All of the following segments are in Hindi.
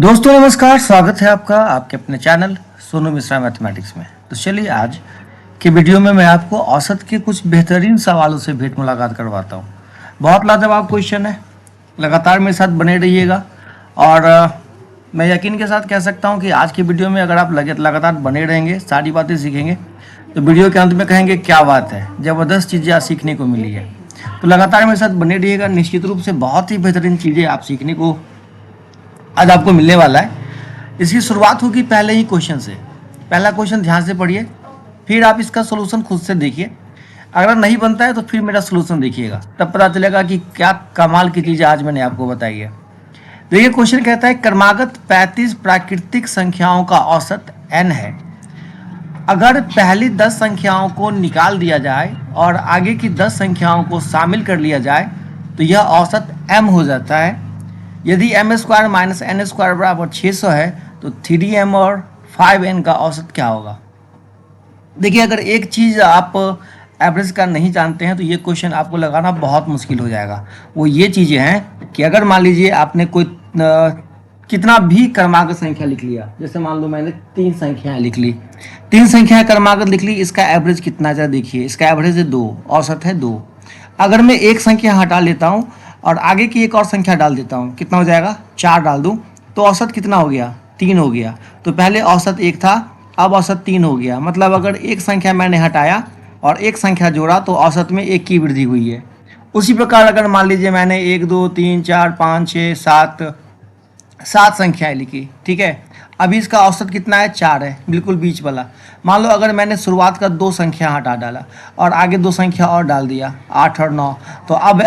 दोस्तों नमस्कार, स्वागत है आपका आपके अपने चैनल सोनू मिश्रा मैथमेटिक्स में। तो चलिए आज के वीडियो में मैं आपको औसत के कुछ बेहतरीन सवालों से भेंट मुलाकात करवाता हूँ। बहुत लाजवाब क्वेश्चन है, लगातार मेरे साथ बने रहिएगा। और मैं यकीन के साथ कह सकता हूँ कि आज की वीडियो में अगर आप लगातार बने रहेंगे, सारी बातें सीखेंगे, तो वीडियो के अंत में कहेंगे क्या बात है, ज़बरदस्त चीज़ें आज सीखने को मिली है। तो लगातार मेरे साथ बने रहिएगा, निश्चित रूप से बहुत ही बेहतरीन चीज़ें आप सीखने को आज आपको मिलने वाला है। इसकी शुरुआत होगी पहले ही क्वेश्चन से। पहला क्वेश्चन ध्यान से पढ़िए, फिर आप इसका सोल्यूशन खुद से देखिए। अगर नहीं बनता है तो फिर मेरा सोल्यूशन देखिएगा, तब पता चलेगा कि क्या कमाल की चीज़ आज मैंने आपको बताई है। देखिए क्वेश्चन कहता है क्रमागत 35 प्राकृतिक संख्याओं का औसत n है। अगर पहली 10 संख्याओं को निकाल दिया जाए और आगे की 10 संख्याओं को शामिल कर लिया जाए तो यह औसत m हो जाता है। यदि m square minus n square बराबर 600 है तो 3m और 5n का औसत क्या होगा। देखिए अगर एक चीज़ आप एवरेज का नहीं जानते हैं तो ये क्वेश्चन आपको लगाना बहुत मुश्किल हो जाएगा। वो ये चीज़ें हैं कि अगर मान लीजिए आपने कोई कितना भी क्रमागत संख्या लिख लिया, जैसे मान लो मैंने 3 संख्याएं लिख ली, 3 संख्याएं क्रमागत लिख ली, इसका एवरेज कितना जरा देखिए, इसका एवरेज है 2, औसत है 2। अगर मैं एक संख्या हटा लेता हूँ और आगे की एक और संख्या डाल देता हूँ, कितना हो जाएगा, 4 डाल दूँ तो औसत कितना हो गया, 3 हो गया। तो पहले औसत 1 था, अब औसत 3 हो गया। मतलब अगर एक संख्या मैंने हटाया और एक संख्या जोड़ा तो औसत में 1 की वृद्धि हुई है। उसी प्रकार अगर मान लीजिए मैंने 1 2 3 4 5 6 7 संख्याएं लिखी, ठीक है, अभी इसका औसत कितना है, 4 है, बिल्कुल बीच वाला। मान लो अगर मैंने शुरुआत का 2 संख्या हटा डाला और आगे 2 संख्या और डाल दिया, 8 और 9, तो अब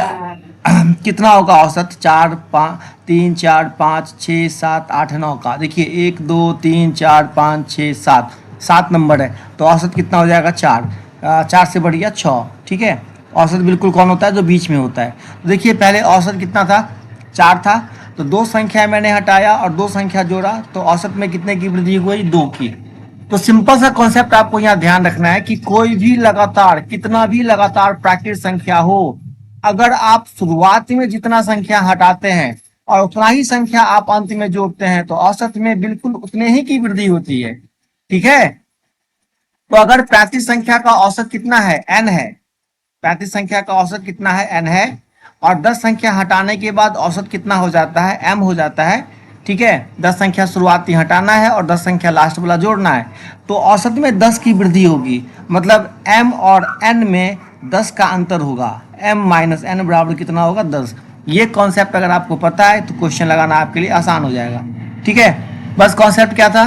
कितना होगा औसत, 4 5 3 4 5 6 7 8 9 का। देखिए 1 2 3 4 5 6 7 नंबर है, तो औसत कितना हो जाएगा, 4। 4 से बढ़ गया 6, ठीक है। औसत बिल्कुल कौन होता है, जो बीच में होता है। तो देखिए पहले औसत कितना था, 4 था, तो 2 संख्या मैंने हटाया और 2 संख्या जोड़ा तो औसत में कितने की वृद्धि हुई, 2 की। तो सिंपल सा कॉन्सेप्ट आपको यहाँ ध्यान रखना है कि कोई भी लगातार, कितना भी लगातार प्राकृतिक संख्या हो, अगर आप शुरुआत में जितना संख्या हटाते हैं और उतना ही संख्या आप अंत में जोड़ते हैं तो औसत में बिल्कुल उतने ही की वृद्धि होती है, ठीक है। तो अगर 35 संख्या का औसत कितना है, n है, 35 संख्या का औसत कितना है, n है, और 10 संख्या हटाने के बाद औसत कितना हो जाता है, m हो जाता है, ठीक है। 10 संख्या शुरुआती हटाना है और 10 संख्या लास्ट वाला जोड़ना है, तो औसत में 10 की वृद्धि होगी। मतलब m और n में 10 का अंतर होगा, m माइनस n बराबर कितना होगा, 10। ये कॉन्सेप्ट अगर आपको पता है तो क्वेश्चन लगाना आपके लिए आसान हो जाएगा, ठीक है। बस कॉन्सेप्ट क्या था,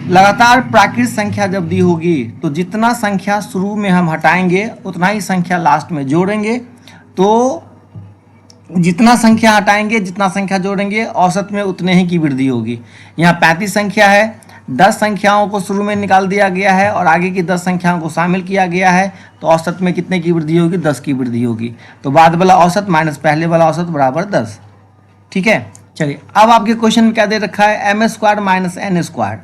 लगातार प्राकृतिक संख्या जब दी होगी तो जितना संख्या शुरू में हम हटाएंगे उतना ही संख्या लास्ट में जोड़ेंगे, तो जितना संख्या हटाएंगे जितना संख्या जोड़ेंगे औसत में उतने ही की वृद्धि होगी। यहाँ 35 संख्या है, 10 संख्याओं को शुरू में निकाल दिया गया है और आगे की 10 संख्याओं को शामिल किया गया है, तो औसत में कितने की वृद्धि होगी, 10 की वृद्धि होगी। तो बाद वाला औसत माइनस पहले वाला औसत बराबर 10, ठीक है। चलिए अब आपके क्वेश्चन में क्या दे रखा है, M square minus N square,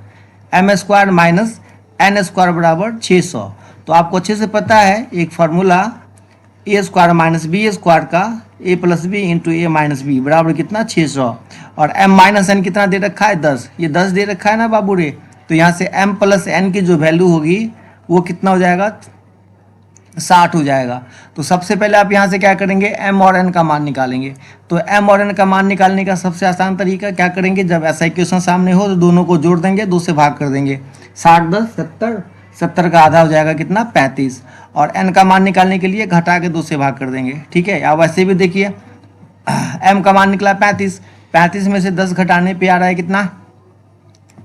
M square minus N square बराबर 600। तो आपको अच्छे से पता है एक formula, A square minus B square का, A plus B into A minus B बराबर कितना, 600। और m माइनस एन कितना दे रखा है, 10। ये 10 दे रखा है ना बाबू रे, तो यहाँ से m प्लस एन की जो वैल्यू होगी वो कितना हो जाएगा, 60 हो जाएगा। तो सबसे पहले आप यहाँ से क्या करेंगे, m और n का मान निकालेंगे। तो m और n का मान निकालने का सबसे आसान तरीका क्या करेंगे, जब ऐसा इक्वेशन सामने हो तो दोनों को जोड़ देंगे, 2 से भाग कर देंगे, 60 10 70, 70 का आधा हो जाएगा कितना, 35। और n का मान निकालने के लिए घटा के 2 से भाग कर देंगे, ठीक है। या वैसे भी देखिए m का मान निकला 35, 35 में से 10 घटाने पे आ रहा है कितना,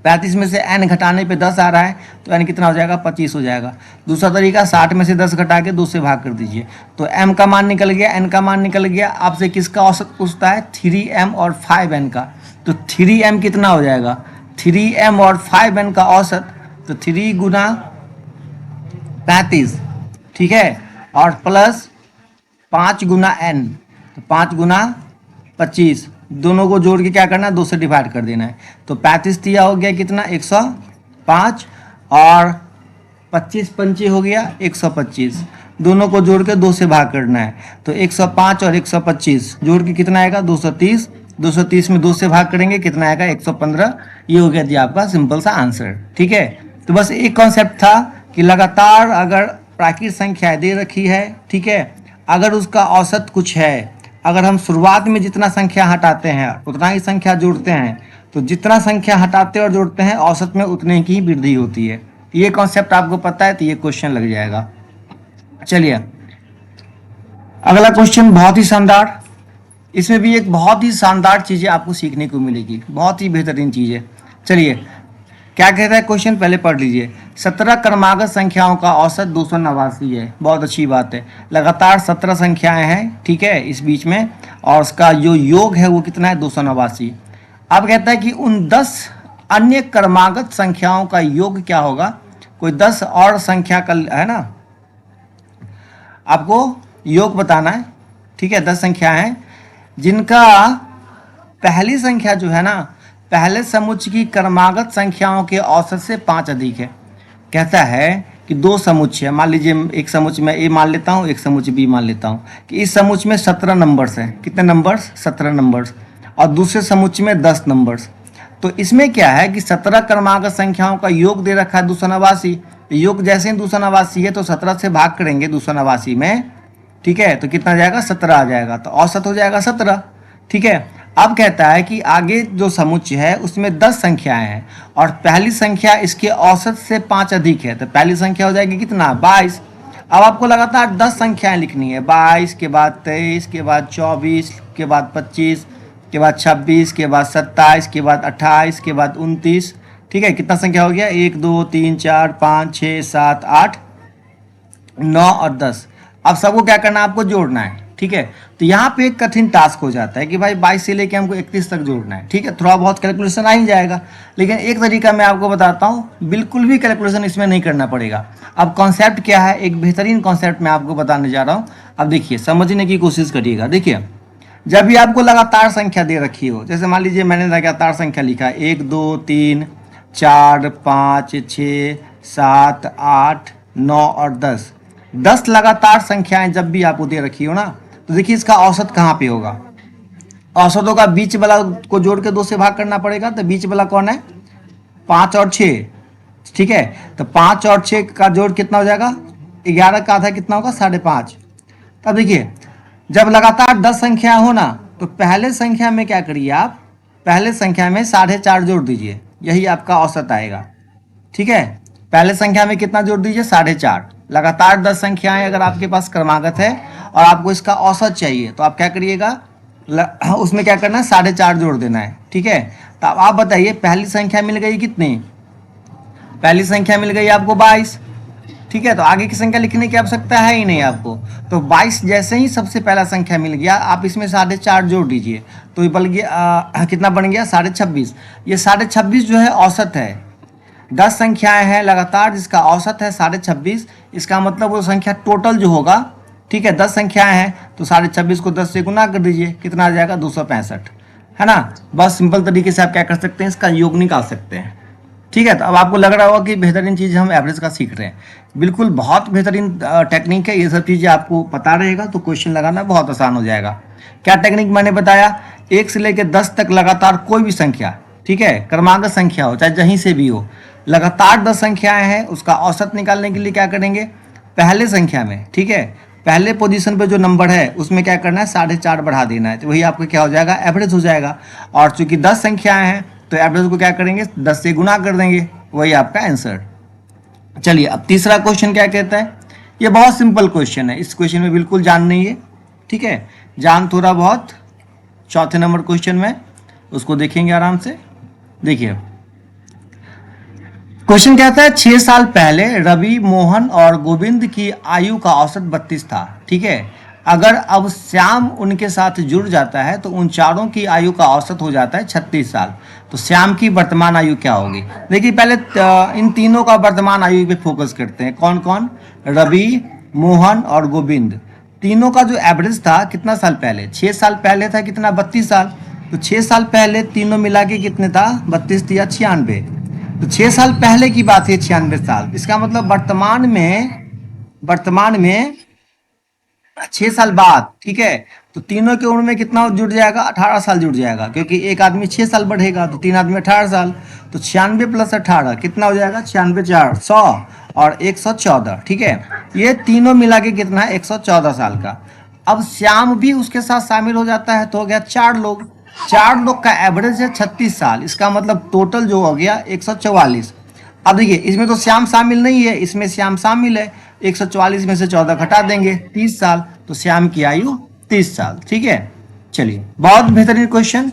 35 में से n घटाने पे 10 आ रहा है, तो n कितना हो जाएगा, 25 हो जाएगा। दूसरा तरीका 60 में से 10 घटा के 2 से भाग कर दीजिए, तो m का मान निकल गया, n का मान निकल गया। आपसे किसका औसत पूछता है, 3m और 5n का, तो 3m कितना हो जाएगा, 3m और 5n का औसत, तो 3 गुना 35, ठीक है, और प्लस 5 गुना n, तो 5 गुना 25, दोनों को जोड़ के क्या करना है, 2 से डिवाइड कर देना है। तो 35 दिया हो गया कितना, 105, और 25 पंचे हो गया 125, दोनों को जोड़ के 2 से भाग करना है। तो 105 और 125 जोड़ के कितना आएगा, 230, 230 में 2 से भाग करेंगे कितना आएगा 115। ये हो गया जी आपका सिंपल सा आंसर। ठीक है, तो बस एक कॉन्सेप्ट था कि लगातार अगर प्राकृतिक संख्याएं दे रखी है, ठीक है, अगर उसका औसत कुछ है, अगर हम शुरुआत में जितना संख्या हटाते हैं उतना ही संख्या जोड़ते हैं, तो जितना संख्या हटाते और जोड़ते हैं औसत में उतने की ही वृद्धि होती है। ये कॉन्सेप्ट आपको पता है तो ये क्वेश्चन लग जाएगा। चलिए अगला क्वेश्चन बहुत ही शानदार, इसमें भी एक बहुत ही शानदार चीज़ें आपको सीखने को मिलेगी, बहुत ही बेहतरीन चीज़ें। चलिए क्या कहता है क्वेश्चन, पहले पढ़ लीजिए। 17 क्रमागत संख्याओं का औसत 289 है। बहुत अच्छी बात है, लगातार 17 संख्याएं हैं, ठीक है, इस बीच में, और उसका जो योग है वो कितना है 289। अब कहता है कि उन 10 अन्य क्रमागत संख्याओं का योग क्या होगा। कोई 10 और संख्या का है ना, आपको योग बताना है, ठीक है। 10 संख्या हैं जिनका पहली संख्या जो है ना, पहले समुच्चय की क्रमागत संख्याओं के औसत से 5 अधिक है। कहता है कि 2 समुच्चय, मान लीजिए एक समुच्चय में ए मान लेता हूँ, एक समुच्चय बी मान लेता हूँ, कि इस समुच्चय में 17 नंबर्स हैं। कितने नंबर्स, 17 नंबर्स, और दूसरे समुच्चय में 10 नंबर्स। तो इसमें क्या है कि 17 क्रमागत संख्याओं का योग दे रखा है 289। योग जैसे ही 289 है तो 17 से भाग करेंगे 289 में, ठीक है, तो कितना जाएगा 17 आ जाएगा, तो औसत हो जाएगा 17। ठीक है, अब कहता है कि आगे जो समुच्चय है उसमें 10 संख्याएं हैं और पहली संख्या इसके औसत से 5 अधिक है, तो पहली संख्या हो जाएगी कितना 22। अब आपको लगातार 10 संख्याएं लिखनी है, 22 के बाद 23 के बाद 24 के बाद 25 के बाद 26 के बाद 27 के बाद 28 के बाद 29। ठीक है, कितना संख्या हो गया 1 2 3 4 5 6 7 8 9 और 10। अब सबको क्या करना है, आपको जोड़ना है। ठीक है, तो यहाँ पे एक कठिन टास्क हो जाता है कि भाई 22 से लेके हमको 31 तक जोड़ना है। ठीक है, थोड़ा बहुत कैलकुलेशन आ ही जाएगा, लेकिन एक तरीका मैं आपको बताता हूँ, बिल्कुल भी कैलकुलेशन इसमें नहीं करना पड़ेगा। अब कॉन्सेप्ट क्या है, एक बेहतरीन कॉन्सेप्ट मैं आपको बताने जा रहा हूँ। अब देखिए, समझने की कोशिश करिएगा। देखिए, जब भी आपको लगातार संख्या दे रखी हो, जैसे मान लीजिए मैंने लगातार संख्या लिखा 1 2 3 4 5 6 7 8 9 और 10। 10 लगातार संख्याएं जब भी आपको दे रखी हो ना, तो देखिए इसका औसत कहाँ पे होगा। औसतों का बीच वाला को जोड़ के 2 से भाग करना पड़ेगा, तो बीच वाला कौन है 5 और 6। ठीक है, तो 5 और 6 का जोड़ कितना हो जाएगा 11 का आधा कितना होगा 5.5। तब देखिए जब लगातार 10 संख्या हो ना, तो पहले संख्या में क्या करिए आप, पहले संख्या में 4.5 जोड़ दीजिए, यही आपका औसत आएगा। ठीक है, पहले संख्या में कितना जोड़ दीजिए 4.5। लगातार 10 संख्याएं अगर आपके पास क्रमागत है और आपको इसका औसत चाहिए, तो आप क्या करिएगा, उसमें क्या करना है 4.5 जोड़ देना है। ठीक है, तो अब आप बताइए पहली संख्या मिल गई कितनी, पहली संख्या मिल गई आपको 22। ठीक है, तो आगे की संख्या लिखने की आवश्यकता है ही नहीं आपको, तो 22 जैसे ही सबसे पहला संख्या मिल गया, आप इसमें 4.5 जोड़ दीजिए, तो ये बन गया कितना बन गया 26.5। ये 26.5 जो है औसत है। 10 संख्याएं हैं लगातार जिसका औसत है 26.5। इसका मतलब वो संख्या टोटल जो होगा, ठीक है, 10 संख्याएं हैं तो 26.5 को 10 से गुना कर दीजिए, कितना आ जाएगा 265, है ना। बस सिंपल तरीके से आप क्या कर सकते हैं, इसका योग निकाल सकते हैं। ठीक है, तो अब आपको लग रहा होगा कि बेहतरीन चीज़ हम एवरेज का सीख रहे हैं। बिल्कुल बहुत बेहतरीन टेक्निक है, ये सब चीज़ें आपको पता रहेगा तो क्वेश्चन लगाना बहुत आसान हो जाएगा। क्या टेक्निक मैंने बताया, 1 से लेकर 10 तक लगातार कोई भी संख्या, ठीक है, क्रमागत संख्या हो चाहे जहीं से भी हो, लगातार 10 संख्याएं हैं, उसका औसत निकालने के लिए क्या करेंगे, पहले संख्या में, ठीक है, पहले पोजीशन पे जो नंबर है उसमें क्या करना है 4.5 बढ़ा देना है, तो वही आपका क्या हो जाएगा एवरेज हो जाएगा। और चूंकि 10 संख्याएं हैं तो एवरेज को क्या करेंगे 10 से गुना कर देंगे, वही आपका आंसर। चलिए अब तीसरा क्वेश्चन क्या कहता है, ये बहुत सिंपल क्वेश्चन है, इस क्वेश्चन में बिल्कुल जान नहीं है। ठीक है, जान थोड़ा बहुत चौथे नंबर क्वेश्चन में, उसको देखेंगे आराम से। देखिए क्वेश्चन कहता है 6 साल पहले रवि, मोहन और गोविंद की आयु का औसत 32 था। ठीक है, अगर अब श्याम उनके साथ जुड़ जाता है तो उन चारों की आयु का औसत हो जाता है 36 साल। तो श्याम की वर्तमान आयु क्या होगी। देखिए पहले इन तीनों का वर्तमान आयु पे फोकस करते हैं, कौन कौन, रवि, मोहन और गोविंद। तीनों का जो एवरेज था कितना साल पहले, 6 साल पहले था कितना 32 साल। तो 6 साल पहले तीनों मिला के कितने था 32 या 96, तो 6 साल पहले की बात है 96 साल। इसका मतलब वर्तमान में 6 साल बाद, ठीक है। तो तीनों की उम्र में कितना जुड़ जाएगा, 18 साल जुड़ जाएगा, क्योंकि एक आदमी 6 साल बढ़ेगा तो तीन आदमी 18 साल। तो 96 + 18 कितना हो जाएगा, 96 4 100 और 114, ठीक है। ये तीनों मिला के कितना है, 114 साल का। अब श्याम भी उसके साथ शामिल हो जाता है तो हो गया 4 लोग। 4 लोग का एवरेज है 36 साल, इसका मतलब टोटल जो हो गया 144। अब देखिए इसमें तो श्याम शामिल नहीं है, इसमें श्याम शामिल है। 144 में से 14 घटा देंगे, 30 साल, तो श्याम की आयु 30 साल, ठीक है। चलिए, बहुत बेहतरीन क्वेश्चन,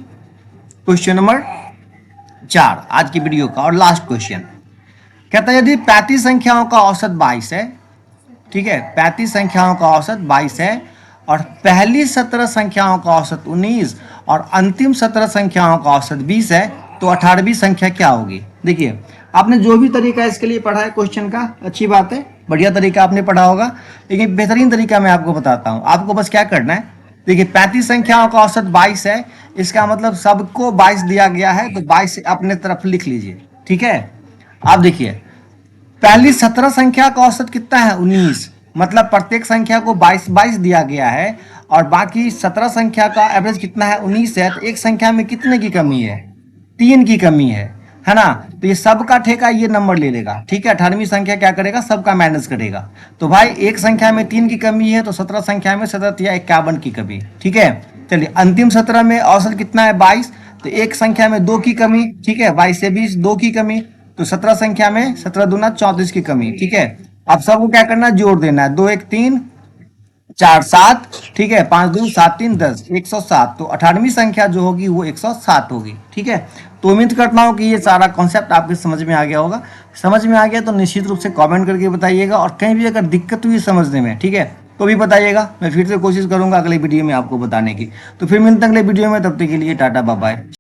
क्वेश्चन नंबर 4 आज की वीडियो का और लास्ट क्वेश्चन। कहता है यदि 35 संख्याओं का औसत 22 है, ठीक है, 35 संख्याओं का औसत 22 है और पहली 17 संख्याओं का औसत 19 और अंतिम 17 संख्याओं का औसत 20 है, तो 18वीं संख्या क्या होगी। देखिए आपने जो भी तरीका इसके लिए पढ़ा है क्वेश्चन का, अच्छी बात है, बढ़िया तरीका आपने पढ़ा होगा, लेकिन बेहतरीन तरीका मैं आपको बताता हूँ। आपको बस क्या करना है, देखिए 35 संख्याओं का औसत 22 है, इसका मतलब सबको 22 दिया गया है, तो 22 अपने तरफ लिख लीजिए, ठीक है। आप देखिए पहली 17 संख्या का औसत कितना है, 19, मतलब प्रत्येक संख्या को 22 22 दिया गया है और बाकी 17 संख्या का एवरेज कितना है, 19 है। तो एक संख्या में कितने की कमी है, 3 की कमी है ना। तो ये सबका ठेका ये नंबर ले लेगा, ठीक है। 18वीं संख्या क्या करेगा, सबका माइनस करेगा। तो भाई एक संख्या में 3 की कमी है तो 17 संख्या में 17 या 51 की कमी, ठीक है। चलिए अंतिम 17 में औसत कितना है, 22, तो एक संख्या में 2 की कमी, ठीक है, 22 से 20 2 की कमी, तो 17 संख्या में 17 दूना 34 की कमी, ठीक है। अब सबको क्या करना है, जोड़ देना है, 2 1 3 4 7, ठीक है, 5 2 7 3 10, 107। तो 18वीं संख्या जो होगी वो 107 होगी, ठीक है। तो उम्मीद करता हूँ कि ये सारा कॉन्सेप्ट आपके समझ में आ गया होगा। समझ में आ गया तो निश्चित रूप से कमेंट करके बताइएगा, और कहीं भी अगर दिक्कत हुई समझने में, ठीक है, तो भी बताइएगा। मैं फिर से कोशिश करूंगा अगले वीडियो में आपको बताने की। तो फिर मिलते हैं अगले वीडियो में, तब तक के लिए टाटा बाय बाय।